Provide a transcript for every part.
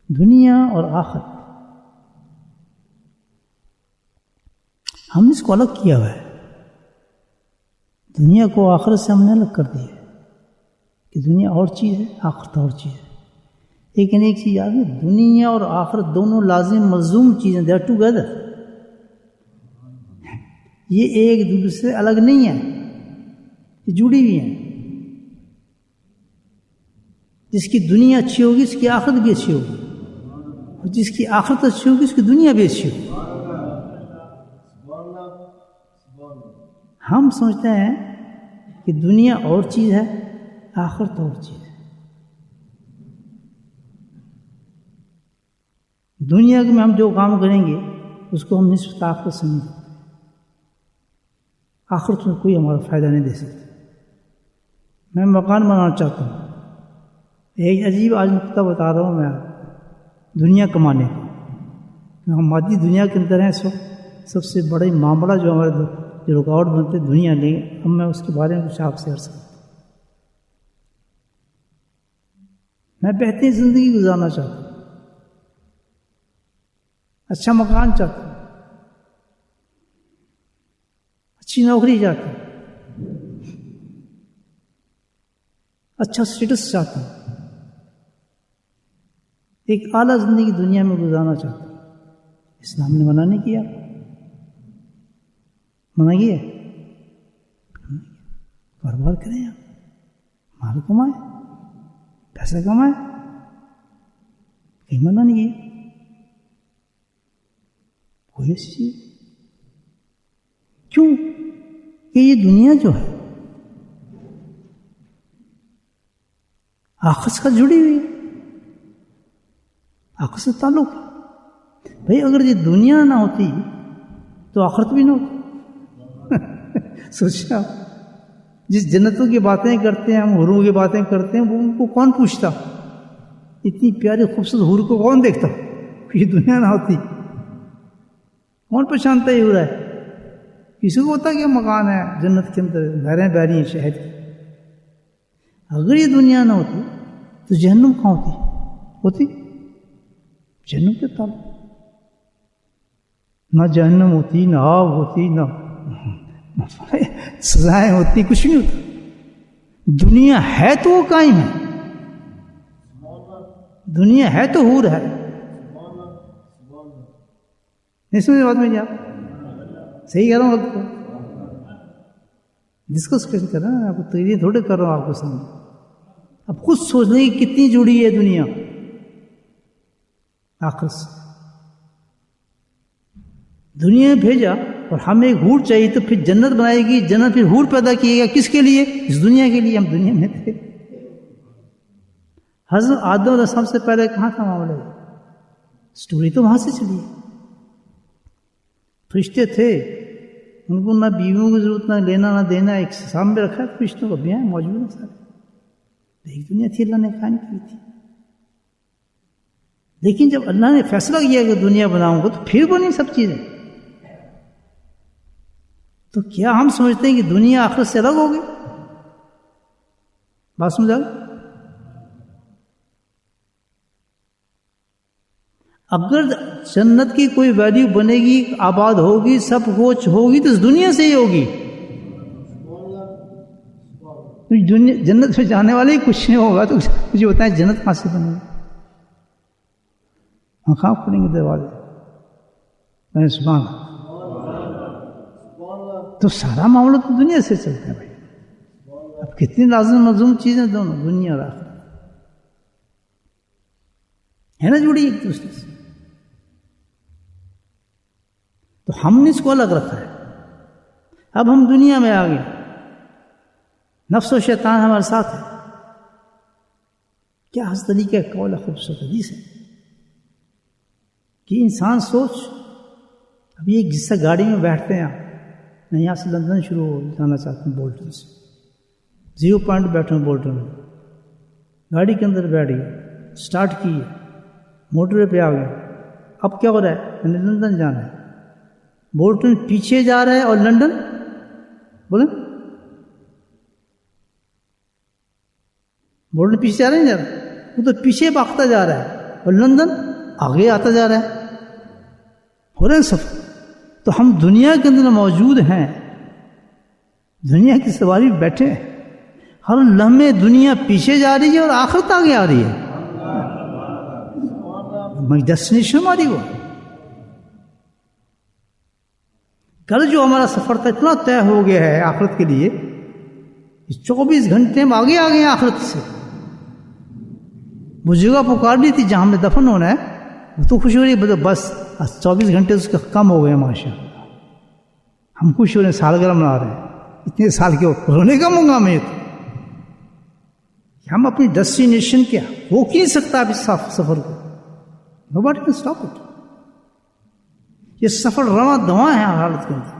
دنیا اور آخرت ہم نے اس کو الگ کیا ہوا ہے. دنیا کو آخرت سے ہم نے الگ کر دیا ہے کہ دنیا اور چیز ہے، آخرت اور چیز ہے. لیکن ایک چیز یاد ہے، دنیا اور آخرت دونوں لازم ملزوم چیزیں، دے آر ٹوگیدر. یہ ایک دوسرے سے الگ نہیں ہے، یہ جڑی ہوئی ہیں. جس کی دنیا اچھی ہوگی اس کی آخرت بھی اچھی ہوگی، اور جس کی آخرت اچھی ہوگی اس کی دنیا بھی اچھی ہوگی. ہم سمجھتے ہیں کہ دنیا اور چیز ہے، آخرت اور چیز ہے. دنیا میں ہم جو کام کریں گے اس کو ہم نسبت آخرت سمجھ سکتے ہیں. آخرت میں کوئی ہمارا فائدہ نہیں دے سکتا. میں مکان بنانا چاہتا ہوں، ایک عجیب آج نقطہ بتا رہا ہوں میں دنیا کمانے کا. ہم مادی دنیا کے اندر ہیں. سب سے بڑی معاملہ جو ہمارے جو رکاوٹ بنتے دنیا نہیں. اب میں اس کے بارے میں کچھ آپ سے عرض کرتا ہوں. میں بہترین زندگی گزارنا چاہتا ہوں، اچھا مکان چاہتا ہوں، اچھی نوکری چاہتا ہوں، اچھا اسٹیٹس چاہتا ہوں، ایک اعلیٰ زندگی دنیا میں گزارنا چاہتا ہوں. اسلام نے منع نہیں کیا، منع کیا کاروبار کریں، آپ مال کمائیں، پیسہ کمائیں، کہیں منع نہیں کیا. کوئی ایسی چیز کیوں کہ یہ دنیا جو ہے آخرت سے جڑی ہوئی ہے، آخرت سے تعلق ہے. بھائی اگر یہ دنیا نہ ہوتی تو آخرت بھی نہ ہوتی. سوچا جس جنتوں کی باتیں کرتے ہیں ہم، حوروں کی باتیں کرتے ہیں، وہ ان کو کون پوچھتا؟ اتنی پیاری خوبصورت حور کو کون دیکھتا؟ یہ دنیا نہ ہوتی کون پہچانتا ہی ہو رہا ہے؟ کسی کو ہوتا کہ مکان ہے جنت کے اندر، گھریں بیری ہیں شہر کی. اگر یہ دنیا نہ ہوتی تو جہنم کہاں ہوتی؟ جہنم کے تعلق نہ جہنم ہوتی، نہ آگ ہوتی، نہ سزائیں ہوتی، کچھ نہیں ہوتا. دنیا ہے تو وہ قائم ہے، دنیا ہے تو حور ہے. نہیں سمجھ بات میں؟ آپ صحیح کہہ رہا ہوں؟ وقت کو ڈسکس کر رہا ہوں، آپ کو تقریر تھوڑے کر رہا ہوں آپ کو سامنے. اب خود سوچ لیں کہ کتنی جڑی ہے دنیا آخرت سے. دنیا میں بھیجا اور ہمیں ایک حور چاہیے تو پھر جنت بنائے گی، جنت پھر حور پیدا کیے گا. کس کے لیے؟ اس دنیا کے لیے. ہم دنیا میں تھے. حضرت آدم علیہ السلام سے پہلے کہاں تھا معاملہ؟ سٹوری تو وہاں سے چلی. فرشتے تھے، ان کو نہ بیویوں کی ضرورت، نہ لینا نہ دینا، ایک سامنے رکھا ہے. فرشتوں کو بھی ہیں موجود ہیں سارے. ایک دنیا تھی اللہ نے قائم کی تھی. لیکن جب اللہ نے فیصلہ کیا کہ دنیا بناؤں گا تو پھر بنی سب چیزیں. تو کیا ہم سمجھتے ہیں کہ دنیا آخرت سے الگ ہوگی؟ بات سمجھا؟ اگر جنت کی کوئی ویلیو بنے گی، آباد ہوگی، سب کچھ ہوگی تو اس دنیا سے ہی ہوگی. جنت میں جانے والے ہی کچھ نہیں ہوگا تو مجھے بتائیں جنت کہاں سے بنے گی؟ ہم کہاں کھولیں گے دروازے؟ میں سبحان اللہ. تو سارا معاملہ تو دنیا سے چلتا ہے بھائی. اب کتنی لازم ملزوم چیزیں دونوں، دنیا اور آخرت ہے نا جڑی ایک دوسرے سے. تو ہم نے اس کو الگ رکھا ہے. اب ہم دنیا میں آ گئے، نفس و شیطان ہمارے ساتھ ہے. کیا حسن طریقہ قول ہے، خوبصورت حدیث ہے کہ انسان سوچ، اب یہ جس سے گاڑی میں بیٹھتے ہیں آپ، میں یہاں سے لندن شروع جانا چاہتا ہوں بولٹن سے، 0 پوائنٹ بیٹھا ہوں بولٹن میں، گاڑی کے اندر بیٹھ گیا، سٹارٹ کی، موٹر وے پہ آ گیا. اب کیا ہو رہا ہے؟ میں نے لندن جانا ہے. بولٹن پیچھے جا رہا ہے اور لندن بولیں بولٹن پیچھے جا رہا ہے، وہ تو پیچھے بھاگتا جا رہا ہے. اور لندن آگے آتا جا رہا ہے، ہو رہے ہیں سفر. تو ہم دنیا کے اندر موجود ہیں، دنیا کی سواری میں بیٹھے ہیں، ہر لمحے دنیا پیچھے جا رہی ہے اور آخرت آگے آ رہی ہے. ڈیسٹینیشن ہماری وہ. کل جو ہمارا سفر تھا اتنا طے ہو گیا ہے آخرت کے لیے، 24 گھنٹے ہم آگے آ گئے ہیں آخرت سے. وہ جگہ پکارنی تھی جہاں ہمیں دفن ہونا ہے، وہ تو خوش ہو رہی ہے، بس 24 گھنٹے اس کے کم ہو گئے ہیں ماشاء اللہ. ہم خوش ہو رہے ہیں، سالگرہ منا رہے ہیں. اتنے سال کے رونے کا منگا میں تو ہم اپنی ڈیسٹینیشن کیا روک ہی نہیں سکتا اب اس سفر کو. Nobody can stop it. یہ سفر رواں دواں ہے حالت کے اندر،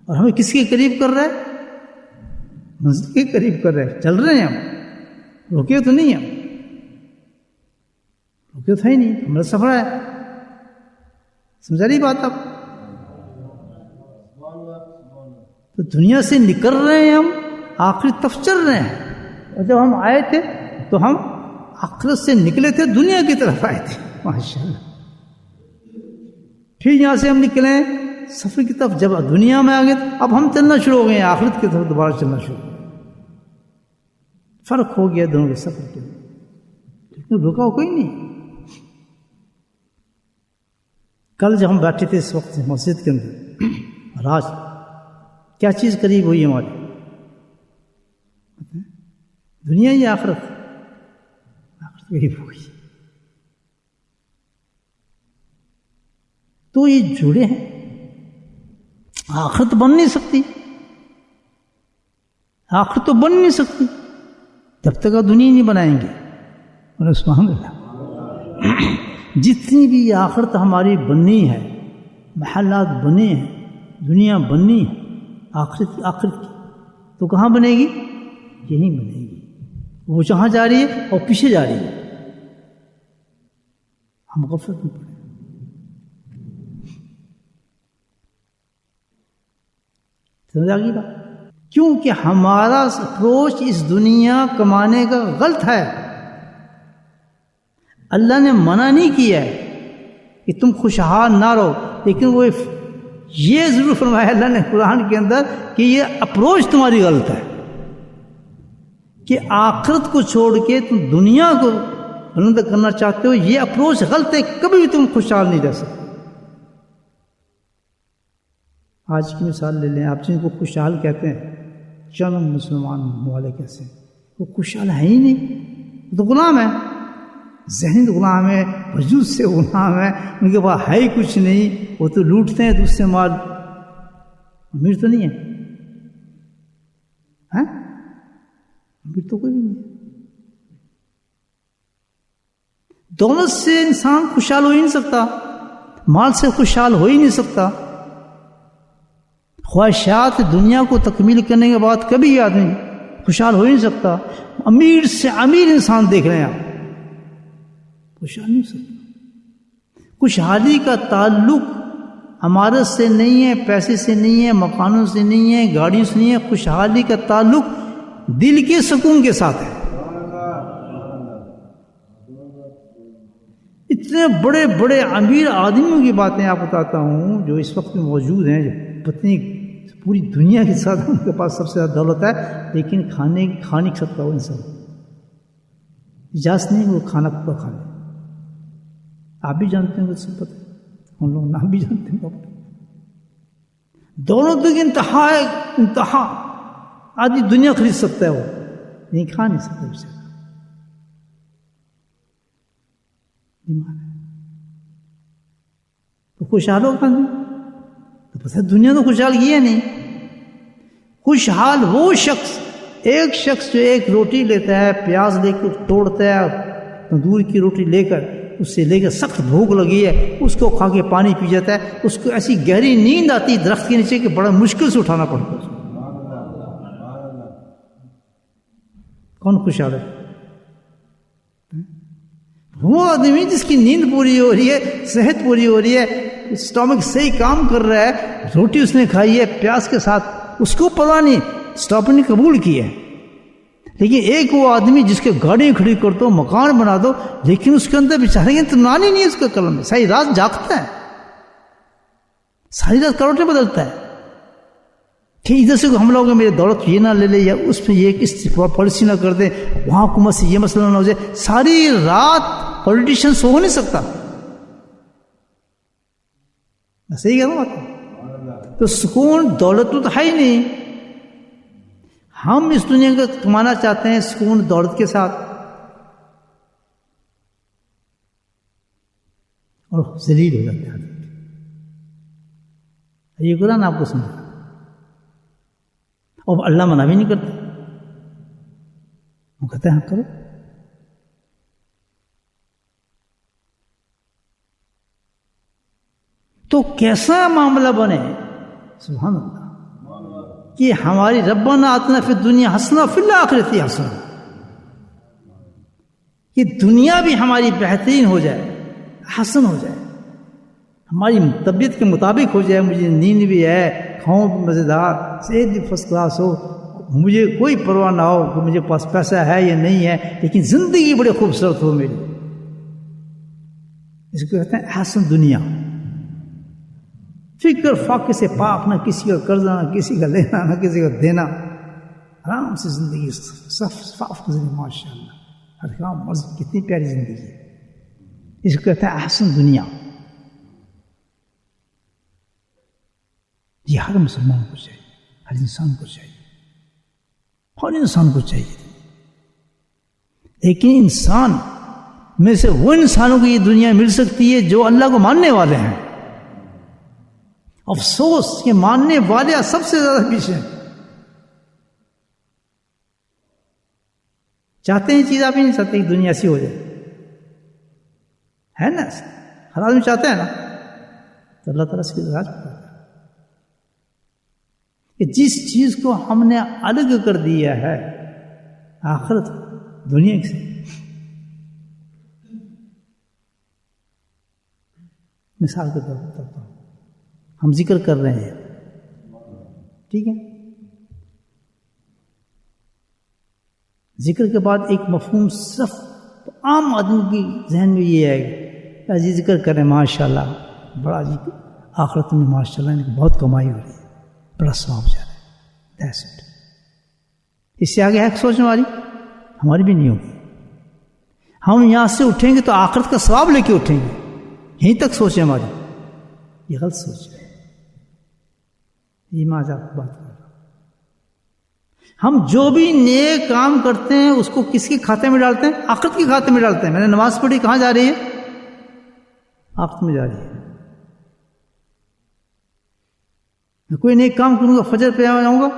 اور ہمیں کس کے قریب کر رہا ہے؟ منزل کے قریب کر رہا ہے. چل رہے ہیں ہم، روکے تو نہیں ہم، روکے تو ہے ہی نہیں، ہمارا سفر ہے. سمجھا رہی بات آپ؟ تو دنیا سے نکل رہے ہیں ہم، آخری طرف چل رہے ہیں. اور جب ہم آئے تھے تو ہم آخرت سے نکلے تھے، دنیا کی طرف آئے تھے ماشاءاللہ. پھر یہاں سے ہم نکلے سفر کی طرف، جب دنیا میں آ گئے اب ہم چلنا شروع ہو گئے ہیں آخرت کی طرف، دوبارہ چلنا شروع ہو گئے. فرق ہو گیا دونوں کے سفر کے، لیکن رکا کوئی نہیں. کل جب ہم بیٹھے تھے اس وقت مسجد کے اندر، اور آج کیا چیز قریب ہوئی ہماری؟ دنیا یا آخرت؟ آخرت قریب ہو گئی. تو یہ جڑے ہیں. آخرت بن نہیں سکتی، آخرت تو بن نہیں سکتی جب تک آپ دنیا نہیں بنائیں گے. اور سبحان اللہ، جتنی بھی آخرت ہماری بننی ہے، محلات بنے ہیں، دنیا بننی ہے آخرت کی، تو کہاں بنے گی؟ یہیں بنے گی. وہ جہاں جا رہی ہے اور پیچھے جا رہی ہے. ہم غفلت میں پڑے. سمجھ آ گئی بات؟ کیونکہ ہمارا اپروچ اس دنیا کمانے کا غلط ہے. اللہ نے منع نہیں کیا ہے کہ تم خوشحال نہ رہو، لیکن وہ یہ ضرور فرمایا اللہ نے قرآن کے اندر کہ یہ اپروچ تمہاری غلط ہے، کہ آخرت کو چھوڑ کے تم دنیا کو بلند کرنا چاہتے ہو. یہ اپروچ غلط ہے، کبھی بھی تم خوشحال نہیں رہ سکتے. آج کی مثال لے لیں، آپ جن کو خوشحال کہتے ہیں، چند مسلمان ممالک ایسے وہ خوشحال ہے ہی نہیں، وہ تو غلام ہے، ذہنی غلام ہے، وجود سے غلام ہے، ان کے پاس ہے ہی کچھ نہیں، وہ تو لوٹتے ہیں دوسرے مال. امیر تو نہیں ہے، امیر تو کوئی نہیں ہے. دولت سے انسان خوشحال ہو ہی نہیں سکتا، مال سے خوشحال ہو ہی نہیں سکتا. خواہشات دنیا کو تکمیل کرنے کے بعد کبھی آدمی خوشحال ہو ہی نہیں سکتا. امیر سے امیر انسان دیکھ رہے ہیں آپ، خوشحال نہیں ہو سکتا. خوشحالی کا تعلق عمارت سے نہیں ہے، پیسے سے نہیں ہے، مکانوں سے نہیں ہے، گاڑیوں سے نہیں ہے. خوشحالی کا تعلق دل کے سکون کے ساتھ ہے. اتنے بڑے بڑے امیر آدمیوں کی باتیں آپ بتاتا ہوں جو اس وقت میں موجود ہیں، جو پتنی پوری دنیا کے ساتھ ان کے پاس سب سے زیادہ دولت ہے، لیکن کھا نہیں سکتا وہ انسان. اجازت نہیں وہ کھانا پکا کھا لے. آپ بھی جانتے ہیں، سب پتہ ہے، ہم لوگ نام بھی جانتے ہیں. دولت کی انتہا ہے، انتہا. آدھی دنیا خرید سکتا ہے، وہ نہیں کھا نہیں سکتا. اسے تو خوشحال ہوگا نہیں تو پتہ دنیا تو خوشحال کی ہے نہیں. خوشحال وہ شخص، ایک شخص جو ایک روٹی لیتا ہے، پیاز لے کے توڑتا ہے، تندور کی روٹی لے کر، اس سے لے کر سخت بھوک لگی ہے، اس کو کھا کے پانی پی جاتا ہے، اس کو ایسی گہری نیند آتی درخت کے نیچے کہ بڑا مشکل سے اٹھانا پڑتا ہے. کون خوشحال ہے؟ وہ آدمی جس کی نیند پوری ہو رہی ہے، صحت پوری ہو رہی ہے، اسٹامک صحیح کام کر رہا ہے، روٹی اس نے کھائی ہے پیاز کے ساتھ، اس کو پتہ نہیں اسٹامک نے قبول کی ہے. لیکن ایک وہ آدمی جس کے گاڑی کھڑی کر دو، مکان بنا دو، لیکن اس کے اندر بیچارے اطمینان ہی نہیں ہے اس کا قلم میں، ساری رات جاگتا ہے، ساری رات کروٹیں بدلتا ہے کہ ادھر سے حملہ ہوگا، میرے دولت یہ نہ لے لے، یا اس پہ یہ کس پالیسی نہ کر دے، وہاں حکومت سے یہ مسئلہ نہ ہو جائے، ساری رات پولیٹیشین سو نہیں سکتا. صحیح کہہ رہا ہوں؟ تو سکون دولت تو ہے ہی نہیں. ہم اس دنیا کو کمانا چاہتے ہیں سکون دولت کے ساتھ، اور ذلیل ہو جاتے ہیں. یہ قرآن آپ کو سمجھا، اور اللہ منع بھی نہیں کرتا، وہ کہتے ہیں کرو. تو کیسا معاملہ بنے، سبحان اللہ، کہ ہماری ربنا آتنا فی الدنیا حسنہ فی الآخرۃ حسنہ، کہ دنیا بھی ہماری بہترین ہو جائے، حسن ہو جائے، ہماری طبیعت کے مطابق ہو جائے. مجھے نیند بھی ہے، کھاؤں بھی مزیدار، صحت بھی فرسٹ کلاس ہو، مجھے کوئی پرواہ نہ ہو کہ مجھے پاس پیسہ ہے یا نہیں ہے، لیکن زندگی بڑی خوبصورت ہو میری. اس کو کہتے ہیں حسن دنیا. فکر فاقے سے پاک، نہ کسی کا قرضہ، نہ کسی کا لینا، نہ کسی کا دینا، آرام سے زندگی صاف گزری، ماشاء اللہ، ہر کام مرض، کتنی پیاری زندگی ہے. اس کو کہتے ہیں احسن دنیا. یہ ہر مسلمان کو چاہیے، ہر انسان کو چاہیے، ہر انسان کو چاہیے. لیکن انسان میں سے وہ انسانوں کو یہ دنیا مل سکتی ہے جو اللہ کو ماننے والے ہیں. افسوس کہ ماننے والے سب سے زیادہ پیچھے ہیں. چاہتے ہیں چیز، آپ ہی نہیں چاہتے کہ دنیا ایسی ہو جائے، ہے نا؟ ہر آدمی چاہتے ہیں نا. تو اللہ تعالیٰ سے راج کرتا ہے کہ جس چیز کو ہم نے الگ کر دیا ہے آخرت دنیا سے، مثال کے طور پر بتاتا ہوں. ہم ذکر کر رہے ہیں، ٹھیک ہے، ذکر کے بعد ایک مفہوم صرف عام آدمی کی ذہن میں یہ ہے کہ جی ذکر کریں ماشاء اللہ، بڑا جی آخرت میں ماشاء اللہ ان کی بہت کمائی ہو رہی ہے، بڑا ثواب جا رہا ہے. That's it. اس سے آگے ہے سوچنے والی ہماری بھی نہیں ہوگی. ہم یہاں سے اٹھیں گے تو آخرت کا ثواب لے کے اٹھیں گے، یہیں تک سوچیں ہماری. یہ غلط سوچ ہے. یہ میں آج آپ کو بات کر رہا ہوں. ہم جو بھی نیک کام کرتے ہیں اس کو کس کے کھاتے میں ڈالتے ہیں؟ آخرت کے کھاتے میں ڈالتے ہیں. میں نے نماز پڑھی، کہاں جا رہی ہے؟ آخرت میں جا رہی ہے. میں کوئی نیک کام کروں گا، فجر پہ جاؤں گا،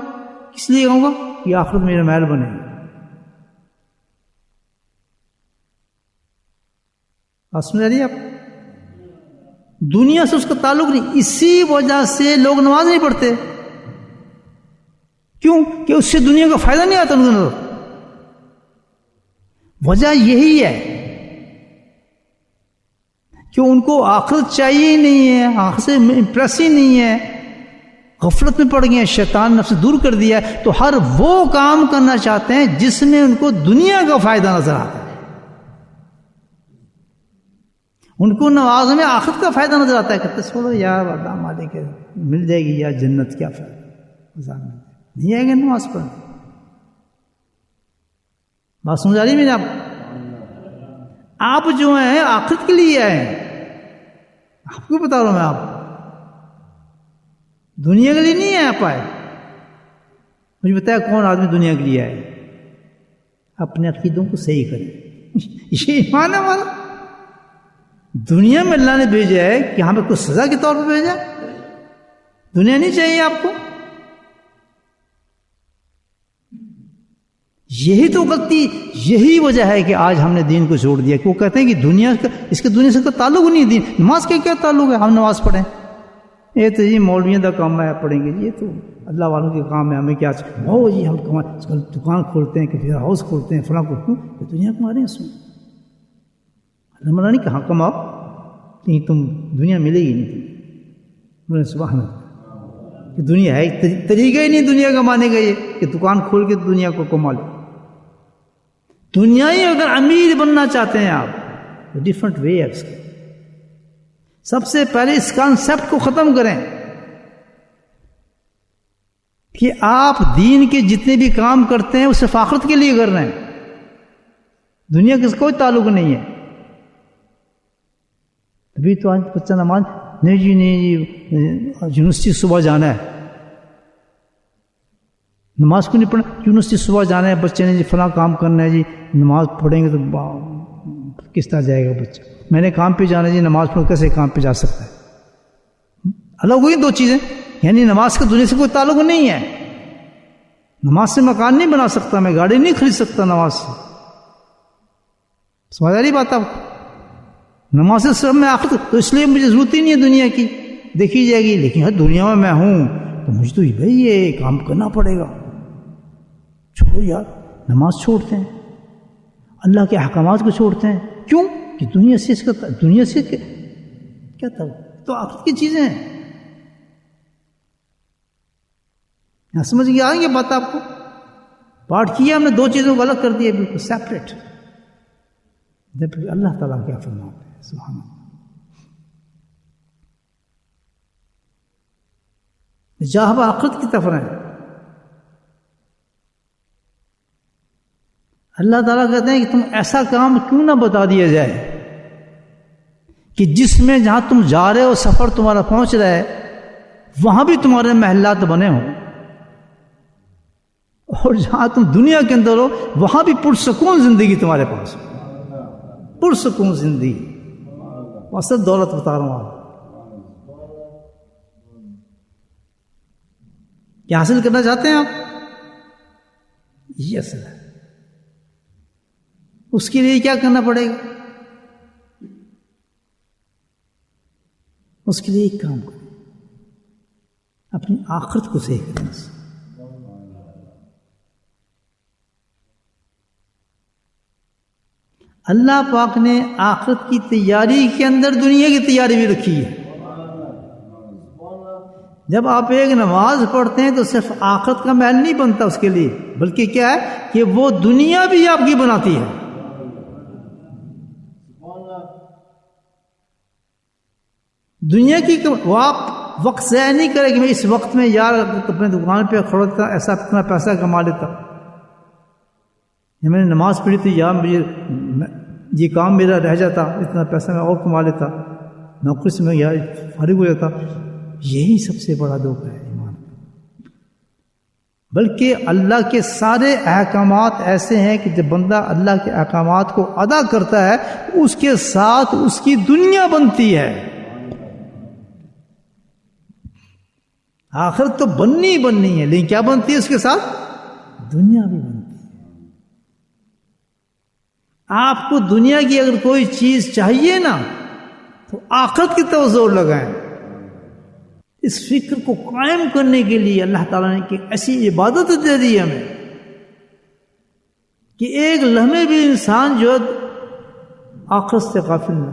کس لیے جاؤں گا؟ یہ آخرت میرا محل بنے گا. بات سمجھ رہی ہے آپ؟ دنیا سے اس کا تعلق نہیں. اسی وجہ سے لوگ نماز نہیں پڑھتے. کیوں؟ کہ اس سے دنیا کا فائدہ نہیں آتا ان کو. وجہ یہی ہے کہ ان کو آخرت چاہیے ہی نہیں ہے، آخرت سے امپریس ہی نہیں ہے، غفلت میں پڑ گئے ہیں، شیطان نفس سے دور کر دیا ہے. تو ہر وہ کام کرنا چاہتے ہیں جس میں ان کو دنیا کا فائدہ نظر آتا ہے. ان کو نماز میں آخرت کا فائدہ نظر آتا ہے. کہتے چھوڑو یار، اللہ مالک ہے، مل جائے گی یار جنت، کیا فائدہ، نہیں آئے گا نماز پڑھنے. بات سمجھ آ رہی میرے؟ آپ جو ہیں آخرت کے لیے آئے ہیں. آپ کو بتا رہا ہوں میں، آپ دنیا کے لیے نہیں آپ آئے. مجھے بتایا کون آدمی دنیا کے لیے آئے؟ اپنے عقیدوں کو صحیح کریں. یہ ایمان ہے ہمارا. دنیا میں اللہ نے بھیجا ہے کہ ہمیں کچھ سزا کے طور پہ بھیجا. دنیا نہیں چاہیے آپ کو. یہی تو غلطی، یہی وجہ ہے کہ آج ہم نے دین کو چھوڑ دیا. کہ وہ کہتے ہیں کہ دنیا کا، اس کے دنیا سے کوئی تعلق نہیں. دین نماز کا کیا تعلق ہے؟ ہم نماز پڑھیں، یہ تو جی مولویوں کا کام ہے، پڑھیں گے. یہ تو اللہ والوں کے کام ہے، ہمیں کیا ہو جی. ہم دکان کھولتے ہیں، کہ پھر ہاؤس کھولتے ہیں، فلاں کو دنیا کما رہے ہیں. اس میں اللہ منع نہیں، کہاں کماؤ، کہ تم دنیا ملے گی نہیں. سبحان اللہ، کہ دنیا ہے، طریقہ ہی نہیں دنیا کمانے کا یہ کہ دکان کھول کے دنیا کو کما لو. دنیائی اگر امیر بننا چاہتے ہیں آپ تو ڈفرنٹ وے ہے اس کا. سب سے پہلے اس کانسیپٹ کو ختم کریں کہ آپ دین کے جتنے بھی کام کرتے ہیں وہ صرف آخرت کے لیے کر رہے ہیں, دنیا کے کوئی تعلق نہیں ہے. ابھی تو آج بچہ نماز نہیں جی یونیورسٹی صبح جانا ہے, نماز کو نہیں پڑھنا, یونیورسٹی صبح جانا ہے بچے نے جی, فلاں کام کرنا ہے جی, نماز پڑھیں گے تو کس طرح جائے گا بچہ. میں نے کام پہ جانا ہے جی, نماز پڑھ کیسے کام پہ جا سکتا ہے. الگ ہوئی دو چیزیں, یعنی نماز کا دنیا سے کوئی تعلق نہیں ہے. نماز سے مکان نہیں بنا سکتا میں, گاڑی نہیں خرید سکتا نماز سے. سمجھ آ رہی بات آپ کو؟ نماز سے صرف میں آخرت, تو اس لیے مجھے ضرورت ہی نہیں ہے دنیا کی, دیکھی جائے گی. لیکن ہر دنیا میں ہوں تو مجھے تو بھائی یہ کام کرنا پڑے گا. چھوڑو یار, نماز چھوڑتے ہیں, اللہ کے احکامات کو چھوڑتے ہیں. کیوں؟ کہ دنیا سے اس کا دنیا سے کیا تھا, تو آخرت کی چیزیں ہیں. یہاں سمجھ گیا آئیں گے بات آپ کو؟ پارٹ کیا ہم نے, دو چیزوں کو الگ کر دیا بالکل سیپریٹ. جبکہ اللہ تعالیٰ کیا فرماتے ہیں, سبحان اللہ. جہاں آخرت کی طرف رہیں. اللہ تعالیٰ کہتے ہیں کہ تم ایسا کام کیوں نہ بتا دیا جائے کہ جس میں جہاں تم جا رہے ہو, سفر تمہارا پہنچ رہا ہے, وہاں بھی تمہارے محلات بنے ہوں, اور جہاں تم دنیا کے اندر ہو وہاں بھی پرسکون زندگی تمہارے پاس ہو, پرسکون زندگی. اصل دولت بتا رہا ہوں آپ, کیا حاصل کرنا چاہتے ہیں آپ؟ یہ اصل ہے. اس کے لیے کیا کرنا پڑے گا؟ اس کے لیے ایک کام کریں, اپنی آخرت کو صحیح کریں. اللہ پاک نے آخرت کی تیاری کے اندر دنیا کی تیاری بھی رکھی ہے. جب آپ ایک نماز پڑھتے ہیں تو صرف آخرت کا محل نہیں بنتا اس کے لیے, بلکہ کیا ہے کہ وہ دنیا بھی آپ کی بناتی ہے. دنیا کی وہ آپ وقت ضائع نہیں کرے کہ میں اس وقت میں یار اپنے دکان پہ کھڑا تھا, ایسا اتنا پیسہ کما لیتا, میں نے نماز پڑھی تھی یا مجھے یہ کام میرا رہ جاتا, اتنا پیسہ میں اور کما لیتا, نوکری سے میں یار فارغ ہو جاتا. یہی سب سے بڑا دھوکہ ہے ایمان. بلکہ اللہ کے سارے احکامات ایسے ہیں کہ جب بندہ اللہ کے احکامات کو ادا کرتا ہے اس کے ساتھ اس کی دنیا بنتی ہے. آخرت تو بننی ہی بننی ہے, لیکن کیا بنتی ہے اس کے ساتھ؟ دنیا بھی بنتی ہے. آپ کو دنیا کی اگر کوئی چیز چاہیے نا تو آخرت کی طرف زور لگائیں. اس فکر کو قائم کرنے کے لیے اللہ تعالیٰ نے کہ ایسی عبادت دے دی ہمیں کہ ایک لمحے بھی انسان جو آخرت سے غافل نہ,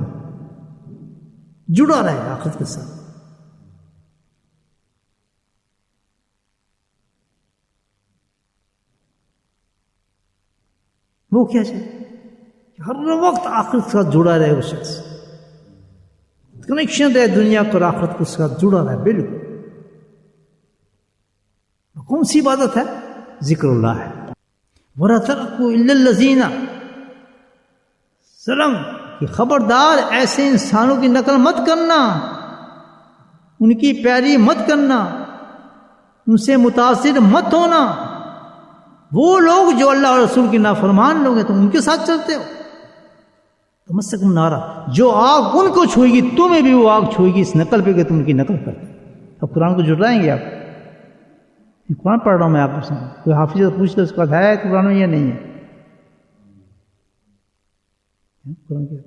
جڑا رہے آخرت کے ساتھ. وہ کیا چاہیے؟ ہر وقت آخرت کے ساتھ جڑا رہے وہ شخص, کنیکشن رہے دنیا کو آخرت کے ساتھ جڑا رہے. بالکل. کون سی عبادت ہے؟ ذکر اللہ ہے. وَلَا تَرْكُوا إِلَّا الَّذِينَ سلم کہ خبردار ایسے انسانوں کی نقل مت کرنا, ان کی پیروی مت کرنا, ان سے متاثر مت ہونا. وہ لوگ جو اللہ اور رسول کی نافرمان لوگ ہیں تم ان کے ساتھ چلتے ہو. تمسکم نارا, جو آگ ان کو چھوئے گی تمہیں بھی وہ آگ چھوئے گی اس نقل پہ کہ تم ان کی نقل کرتے. اب قرآن کو جھٹلائیں گے آپ؟ یہ قرآن پڑھ رہا ہوں میں آپ کو, کوئی حافظ سے پوچھ لو اس کا ہے قرآن میں یا نہیں ہے. قرآن کیا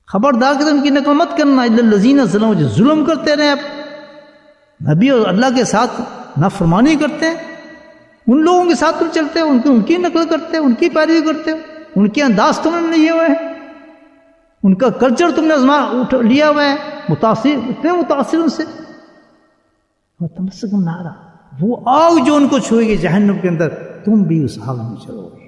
خبردار کہ تم ان کی نقل مت کرنا. الا الذین ظلموا, جو ظلم کرتے رہے نبی اور اللہ کے ساتھ نافرمانی کرتے ہیں, ان لوگوں کے ساتھ تم چلتے ہو, ان کی نقل کرتے ہو, ان کی پیروی کرتے ہو, ان کے انداز تم نے لیے ہوئے ہیں, ان کا کلچر تم نے لیا ہوا ہے, متاثر اتنے متاثر ان سے. تمسکم نارا, وہ آگ جو ان کو چھوئے گی جہنم کے اندر, تم بھی اس آگ میں چلو گے.